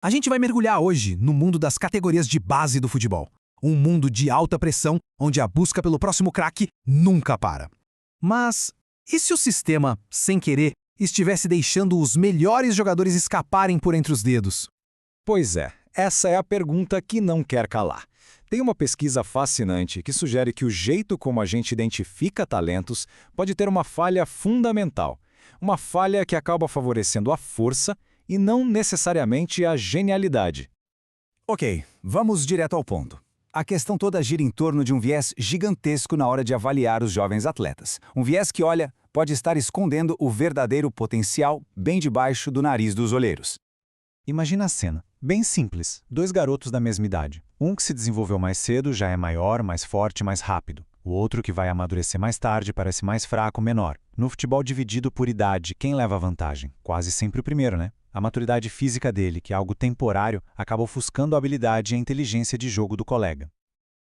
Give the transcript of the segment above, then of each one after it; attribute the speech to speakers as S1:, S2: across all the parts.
S1: A gente vai mergulhar hoje no mundo das categorias de base do futebol. Um mundo de alta pressão, onde a busca pelo próximo craque nunca para. Mas e se o sistema, sem querer, estivesse deixando os melhores jogadores escaparem por entre os dedos?
S2: Pois é, essa é a pergunta que não quer calar. Tem uma pesquisa fascinante que sugere que o jeito como a gente identifica talentos pode ter uma falha fundamental. Uma falha que acaba favorecendo a força e não necessariamente a genialidade.
S3: Ok, vamos direto ao ponto. A questão toda gira em torno de um viés gigantesco na hora de avaliar os jovens atletas. Um viés que, olha, pode estar escondendo o verdadeiro potencial bem debaixo do nariz dos olheiros.
S4: Imagina a cena. Bem simples. Dois garotos da mesma idade. Um que se desenvolveu mais cedo já é maior, mais forte, mais rápido. O outro que vai amadurecer mais tarde parece mais fraco, menor. No futebol dividido por idade, quem leva a vantagem? Quase sempre o primeiro, né? A maturidade física dele, que é algo temporário, acaba ofuscando a habilidade e a inteligência de jogo do colega.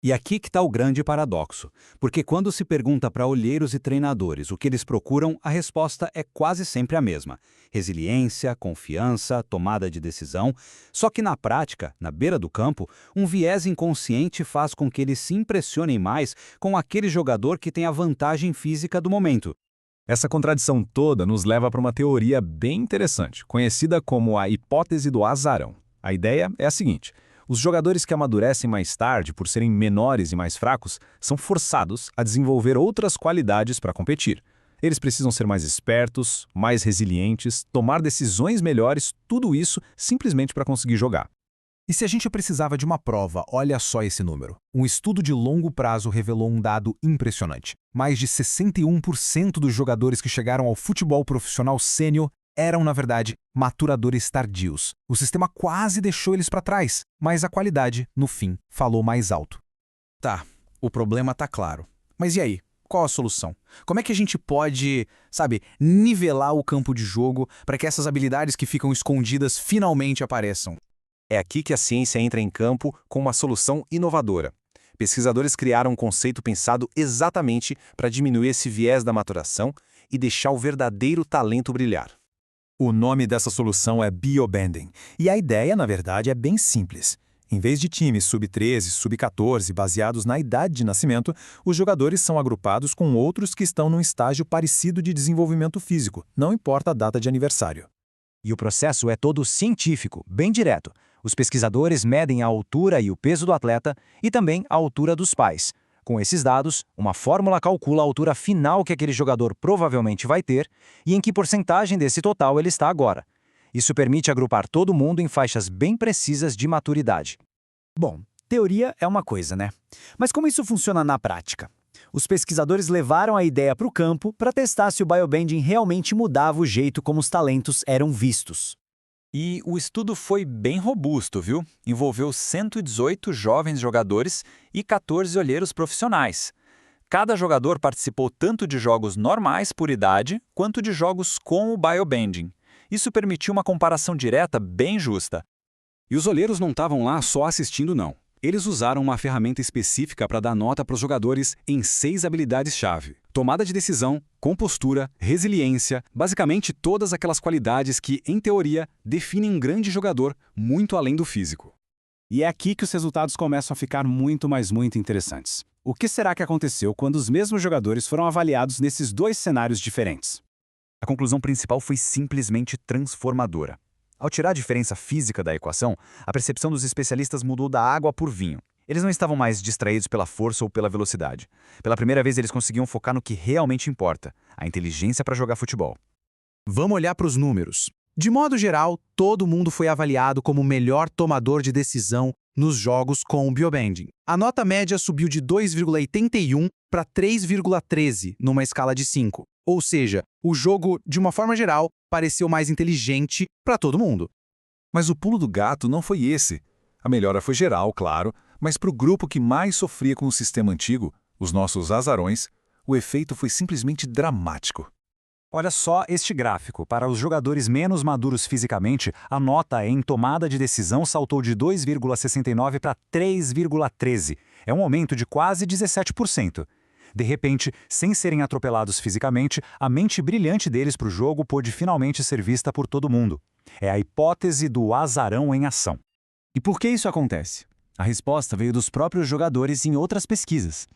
S3: E aqui que está o grande paradoxo, porque quando se pergunta para olheiros e treinadores o que eles procuram, a resposta é quase sempre a mesma. Resiliência, confiança, tomada de decisão. Só que na prática, na beira do campo, um viés inconsciente faz com que eles se impressionem mais com aquele jogador que tem a vantagem física do momento.
S2: Essa contradição toda nos leva para uma teoria bem interessante, conhecida como a hipótese do azarão. A ideia é a seguinte: os jogadores que amadurecem mais tarde, por serem menores e mais fracos, são forçados a desenvolver outras qualidades para competir. Eles precisam ser mais espertos, mais resilientes, tomar decisões melhores, tudo isso simplesmente para conseguir jogar.
S1: E se a gente precisava de uma prova, olha só esse número. Um estudo de longo prazo revelou um dado impressionante. Mais de 61% dos jogadores que chegaram ao futebol profissional sênior eram, na verdade, maturadores tardios. O sistema quase deixou eles para trás, mas a qualidade, no fim, falou mais alto. Tá, o problema tá claro. Mas e aí? Qual a solução? Como é que a gente pode, nivelar o campo de jogo para que essas habilidades que ficam escondidas finalmente apareçam?
S2: É aqui que a ciência entra em campo com uma solução inovadora. Pesquisadores criaram um conceito pensado exatamente para diminuir esse viés da maturação e deixar o verdadeiro talento brilhar.
S4: O nome dessa solução é biobanding, e a ideia, na verdade, é bem simples. Em vez de times sub-13, sub-14 baseados na idade de nascimento, os jogadores são agrupados com outros que estão num estágio parecido de desenvolvimento físico, não importa a data de aniversário.
S3: E o processo é todo científico, bem direto. Os pesquisadores medem a altura e o peso do atleta e também a altura dos pais. Com esses dados, uma fórmula calcula a altura final que aquele jogador provavelmente vai ter e em que porcentagem desse total ele está agora. Isso permite agrupar todo mundo em faixas bem precisas de maturidade. Bom, teoria é uma coisa, né? Mas como isso funciona na prática? Os pesquisadores levaram a ideia para o campo para testar se o biobanding realmente mudava o jeito como os talentos eram vistos.
S5: E o estudo foi bem robusto, viu? Envolveu 118 jovens jogadores e 14 olheiros profissionais. Cada jogador participou tanto de jogos normais por idade, quanto de jogos com o biobanding. Isso permitiu uma comparação direta bem justa.
S6: E os olheiros não estavam lá só assistindo, não. Eles usaram uma ferramenta específica para dar nota para os jogadores em 6 habilidades-chave. Tomada de decisão, compostura, resiliência, basicamente todas aquelas qualidades que, em teoria, definem um grande jogador muito além do físico.
S7: E é aqui que os resultados começam a ficar muito interessantes. O que será que aconteceu quando os mesmos jogadores foram avaliados nesses dois cenários diferentes?
S3: A conclusão principal foi simplesmente transformadora. Ao tirar a diferença física da equação, a percepção dos especialistas mudou da água por vinho. Eles não estavam mais distraídos pela força ou pela velocidade. Pela primeira vez, eles conseguiam focar no que realmente importa, a inteligência para jogar futebol.
S1: Vamos olhar para os números. De modo geral, todo mundo foi avaliado como o melhor tomador de decisão nos jogos com o biobanding. A nota média subiu de 2,81 para 3,13 numa escala de 5. Ou seja, o jogo, de uma forma geral, pareceu mais inteligente para todo mundo.
S2: Mas o pulo do gato não foi esse. A melhora foi geral, claro, mas para o grupo que mais sofria com o sistema antigo, os nossos azarões, o efeito foi simplesmente dramático.
S3: Olha só este gráfico. Para os jogadores menos maduros fisicamente, a nota em tomada de decisão saltou de 2,69 para 3,13. É um aumento de quase 17%. De repente, sem serem atropelados fisicamente, a mente brilhante deles para o jogo pôde finalmente ser vista por todo mundo. É a hipótese do azarão em ação. E por que isso acontece? A resposta veio dos próprios jogadores em outras pesquisas.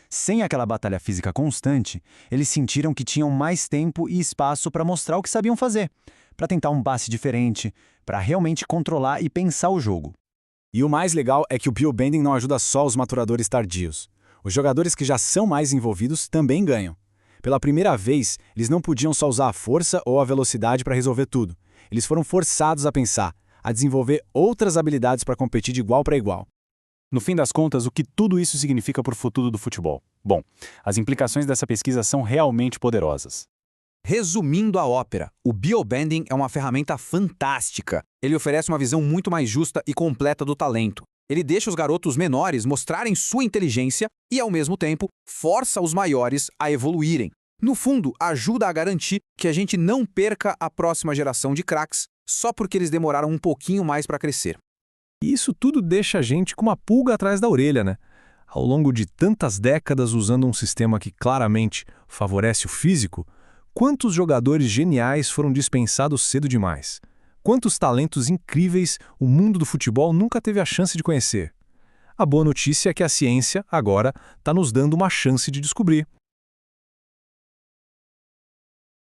S3: Sem aquela batalha física constante, eles sentiram que tinham mais tempo e espaço para mostrar o que sabiam fazer, para tentar um passe diferente, para realmente controlar e pensar o jogo.
S2: E o mais legal é que o Bill Bending não ajuda só os maturadores tardios. Os jogadores que já são mais envolvidos também ganham. Pela primeira vez, eles não podiam só usar a força ou a velocidade para resolver tudo. Eles foram forçados a pensar, a desenvolver outras habilidades para competir de igual para igual.
S7: No fim das contas, o que tudo isso significa para o futuro do futebol? Bom, as implicações dessa pesquisa são realmente poderosas.
S1: Resumindo a ópera, o biobanding é uma ferramenta fantástica. Ele oferece uma visão muito mais justa e completa do talento. Ele deixa os garotos menores mostrarem sua inteligência e, ao mesmo tempo, força os maiores a evoluírem. No fundo, ajuda a garantir que a gente não perca a próxima geração de craques só porque eles demoraram um pouquinho mais para crescer.
S8: E isso tudo deixa a gente com uma pulga atrás da orelha, né? Ao longo de tantas décadas usando um sistema que claramente favorece o físico, quantos jogadores geniais foram dispensados cedo demais? Quantos talentos incríveis o mundo do futebol nunca teve a chance de conhecer? A boa notícia é que a ciência, agora, está nos dando uma chance de descobrir.